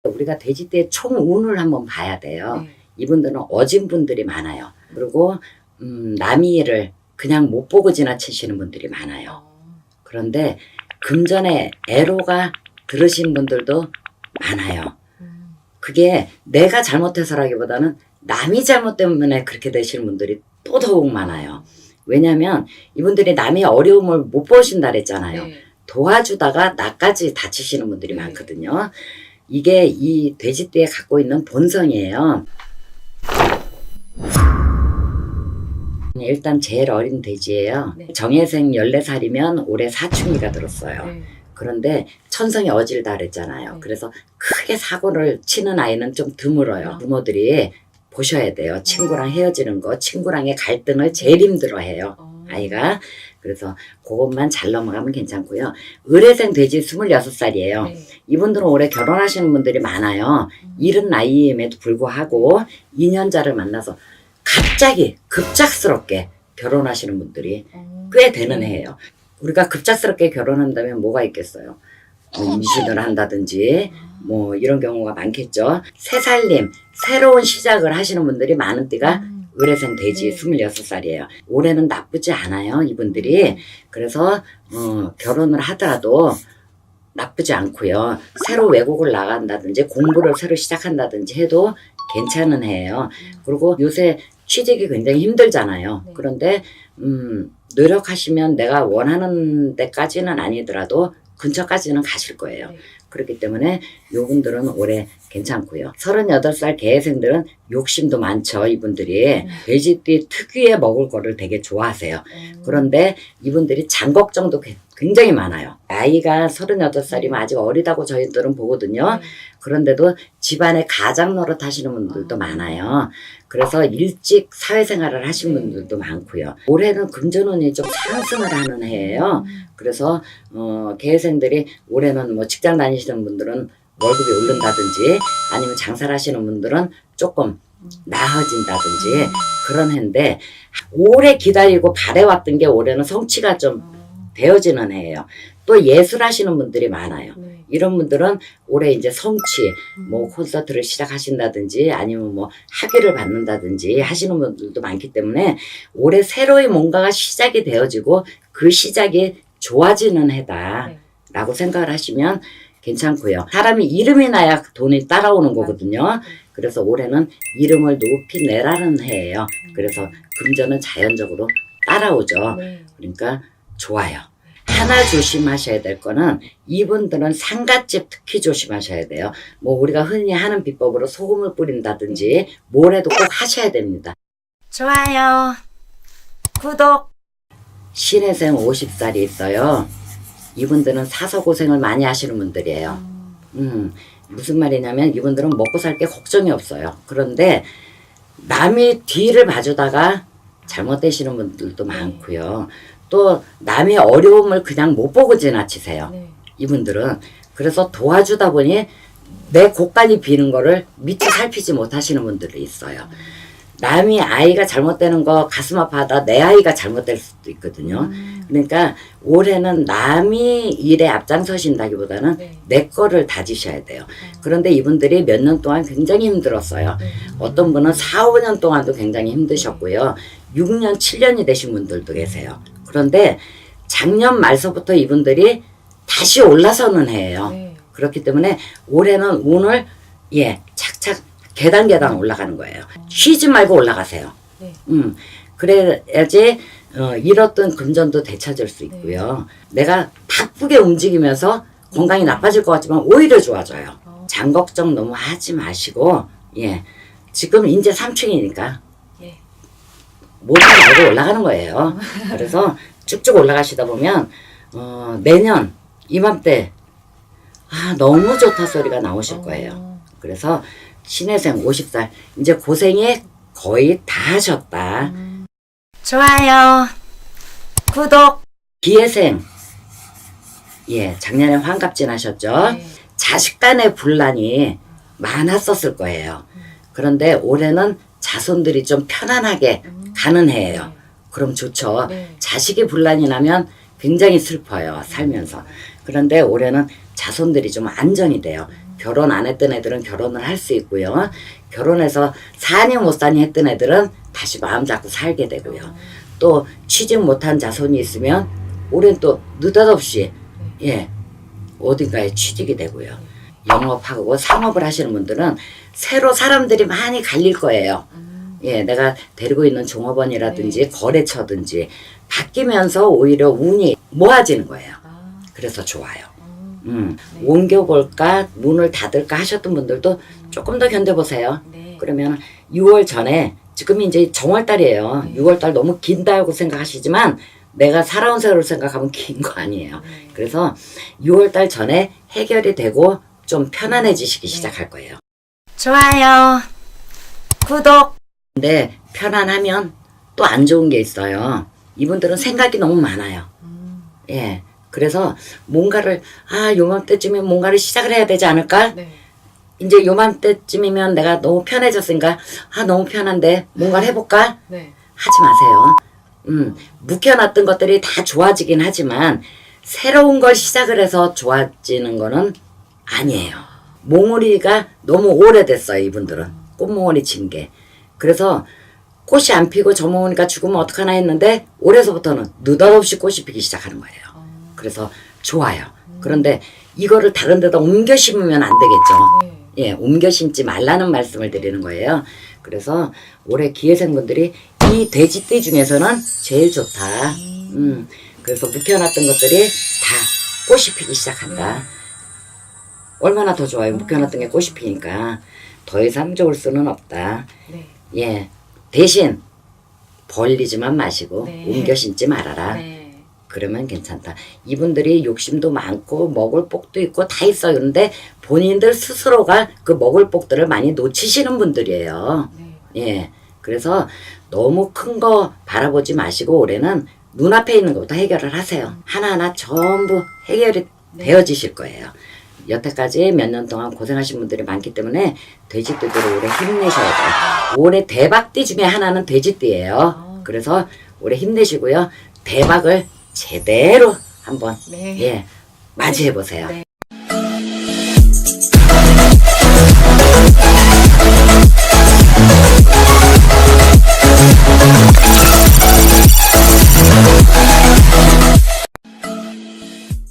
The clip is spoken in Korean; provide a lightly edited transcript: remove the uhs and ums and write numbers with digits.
우리가 돼지띠의 총 운을 한번 봐야 돼요. 네. 이분들은 어진 분들이 많아요. 그리고 남의 일을 그냥 못 보고 지나치시는 분들이 많아요. 그런데 금전에 애로가 들으신 분들도 많아요. 그게 내가 잘못해서라기보다는 남이 잘못 때문에 그렇게 되시는 분들이 또 더욱 많아요. 왜냐하면 이분들이 남의 어려움을 못 보신다 그랬잖아요. 네. 도와주다가 나까지 다치시는 분들이 네. 많거든요. 이게 이 돼지띠에 갖고 있는 본성이에요. 일단 제일 어린 돼지예요. 네. 정예생 14살이면 올해 사춘기가 들었어요. 네. 그런데 천성이 어질다 그랬잖아요. 네. 그래서 크게 사고를 치는 아이는 좀 드물어요. 부모들이 보셔야 돼요. 친구랑 헤어지는 거, 친구랑의 갈등을 제일 힘들어해요. 아이가. 그래서 그것만 잘 넘어가면 괜찮고요. 의뢰생 돼지 26살이에요. 네. 이분들은 올해 결혼하시는 분들이 많아요. 이른 나이임에도 불구하고 2년자를 만나서 갑자기 급작스럽게 결혼하시는 분들이 꽤 되는 해예요. 우리가 급작스럽게 결혼한다면 뭐가 있겠어요? 뭐 임신을 한다든지 뭐 이런 경우가 많겠죠. 새살림, 새로운 시작을 하시는 분들이 많은 띠가 의뢰생 돼지 네. 26살이에요. 올해는 나쁘지 않아요, 이분들이. 그래서 결혼을 하더라도 나쁘지 않고요. 새로 외국을 나간다든지 공부를 새로 시작한다든지 해도 괜찮은 해예요. 그리고 요새 취직이 굉장히 힘들잖아요. 네. 그런데 노력하시면 내가 원하는 데까지는 아니더라도 근처까지는 가실 거예요. 네. 그렇기 때문에 요분들은 올해 괜찮고요. 38살 개생들은 욕심도 많죠. 이분들이 돼지띠 특유의 먹을 거를 되게 좋아하세요. 그런데 이분들이 장 걱정도 굉장히 많아요. 나이가 38살이면 아직 어리다고 저희들은 보거든요. 그런데도 집안에 가장 노릇 하시는 분들도 많아요. 그래서 일찍 사회생활을 하신 분들도 많고요. 올해는 금전운이 좀 상승을 하는 해예요. 그래서 개생들이 올해는 뭐 직장 다니시는 분들은 월급이 오른다든지 아니면 장사를 하시는 분들은 조금 나아진다든지 그런 해인데 오래 기다리고 바래왔던 게 올해는 성취가 좀 되어지는 해예요. 또 예술하시는 분들이 많아요. 네. 이런 분들은 올해 이제 성취, 뭐 콘서트를 시작하신다든지 아니면 뭐 학위를 받는다든지 하시는 분들도 많기 때문에 올해 새로이 뭔가가 시작이 되어지고 그 시작이 좋아지는 해다라고 생각을 하시면 괜찮고요. 사람이 이름이 나야 돈이 따라오는 거거든요. 그래서 올해는 이름을 높이 내라는 해예요. 그래서 금전은 자연적으로 따라오죠. 네. 그러니까 좋아요. 하나 조심하셔야 될 거는 이분들은 상갓집 특히 조심하셔야 돼요. 뭐 우리가 흔히 하는 비법으로 소금을 뿌린다든지 뭘 해도 꼭 하셔야 됩니다. 좋아요. 구독. 신혜생 50살이 있어요. 이분들은 사서 고생을 많이 하시는 분들이에요. 무슨 말이냐면 이분들은 먹고 살 게 걱정이 없어요. 그런데 남이 뒤를 봐주다가 잘못되시는 분들도 많고요. 또 남의 어려움을 그냥 못 보고 지나치세요. 네. 이분들은. 그래서 도와주다 보니 내 곳간이 비는 거를 미처 살피지 못하시는 분들이 있어요. 남이 아이가 잘못되는 거 가슴 아파하다 내 아이가 잘못될 수도 있거든요. 그러니까 올해는 남이 일에 앞장서신다기보다는 네. 내 거를 다지셔야 돼요. 그런데 이분들이 몇 년 동안 굉장히 힘들었어요. 어떤 분은 4, 5년 동안도 굉장히 힘드셨고요. 6년, 7년이 되신 분들도 계세요. 그런데 작년 말서부터 이분들이 다시 올라서는 해예요. 네. 그렇기 때문에 올해는 운을 착착 계단 올라가는 거예요. 쉬지 말고 올라가세요. 네. 그래야지 잃었던 금전도 되찾을 수 있고요. 내가 바쁘게 움직이면서 건강이 나빠질 것 같지만 오히려 좋아져요. 장 걱정 너무 하지 마시고 지금 이제 3층이니까 예. 모든 말고 올라가는 거예요. 그래서 쭉쭉 올라가시다 보면 내년 이맘때 너무 좋다 소리가 나오실 거예요. 그래서 신혜생 50살 이제 고생이 거의 다 하셨다. 좋아요. 구독. 기회생 작년에 환갑진 하셨죠. 네. 자식 간의 분란이 많았었을 거예요. 그런데 올해는 자손들이 좀 편안하게 가는 해예요. 그럼 좋죠. 네. 자식이 분란이 나면 굉장히 슬퍼요, 살면서. 그런데 올해는 자손들이 좀 안정이 돼요. 결혼 안 했던 애들은 결혼을 할 수 있고요. 결혼해서 사니 못 사니 했던 애들은 다시 마음 잡고 살게 되고요. 또 취직 못한 자손이 있으면 올해는 또 느닷없이 예 어딘가에 취직이 되고요. 영업하고 상업을 하시는 분들은 새로 사람들이 많이 갈릴 거예요. 예, 내가 데리고 있는 종업원이라든지 거래처든지 바뀌면서 오히려 운이 모아지는 거예요. 그래서 좋아요. 옮겨볼까 문을 닫을까 하셨던 분들도 조금 더 견뎌보세요. 그러면 6월 전에 지금 이제 정월달이에요. 6월달 너무 긴다고 생각하시지만 내가 살아온 세월을 생각하면 긴 거 아니에요. 그래서 6월달 전에 해결이 되고 좀 편안해지시기 시작할 거예요. 좋아요. 구독. 근데 편안하면 또 안 좋은 게 있어요. 이분들은 생각이 너무 많아요. 예. 그래서 뭔가를 요맘때쯤이면 뭔가를 시작을 해야 되지 않을까? 이제 요맘때쯤이면 내가 너무 편해졌으니까 너무 편한데 뭔가를 해볼까? 하지 마세요. 묵혀놨던 것들이 다 좋아지긴 하지만 새로운 걸 시작을 해서 좋아지는 거는 아니에요. 몽우리가 너무 오래됐어요. 이분들은 꽃몽우리 친 게. 그래서 꽃이 안 피고 저 몽우리가 죽으면 어떡하나 했는데 올해서부터는 느닷없이 꽃이 피기 시작하는 거예요. 그래서 좋아요. 그런데 이거를 다른 데다 옮겨 심으면 안 되겠죠. 예, 옮겨 심지 말라는 말씀을 드리는 거예요. 그래서 올해 기회생분들이 이 돼지띠 중에서는 제일 좋다. 그래서 묵혀놨던 것들이 다 꽃이 피기 시작한다. 얼마나 더 좋아요. 묵혀놨던 게 꽃이 피니까. 더 이상 좋을 수는 없다. 예, 대신 벌리지만 마시고 옮겨 심지 말아라. 그러면 괜찮다. 이분들이 욕심도 많고 먹을 복도 있고 다 있어요. 그런데 본인들 스스로가 그 먹을 복들을 많이 놓치시는 분들이에요. 예, 그래서 너무 큰 거 바라보지 마시고 올해는 눈앞에 있는 것부터 해결을 하세요. 하나하나 전부 해결이 되어지실 거예요. 여태까지 몇 년 동안 고생하신 분들이 많기 때문에 돼지띠들을 올해 힘내셔야 돼요. 올해 대박띠 중에 하나는 돼지띠예요. 그래서 올해 힘내시고요. 대박을 제대로 한번 예 맞이해 보세요.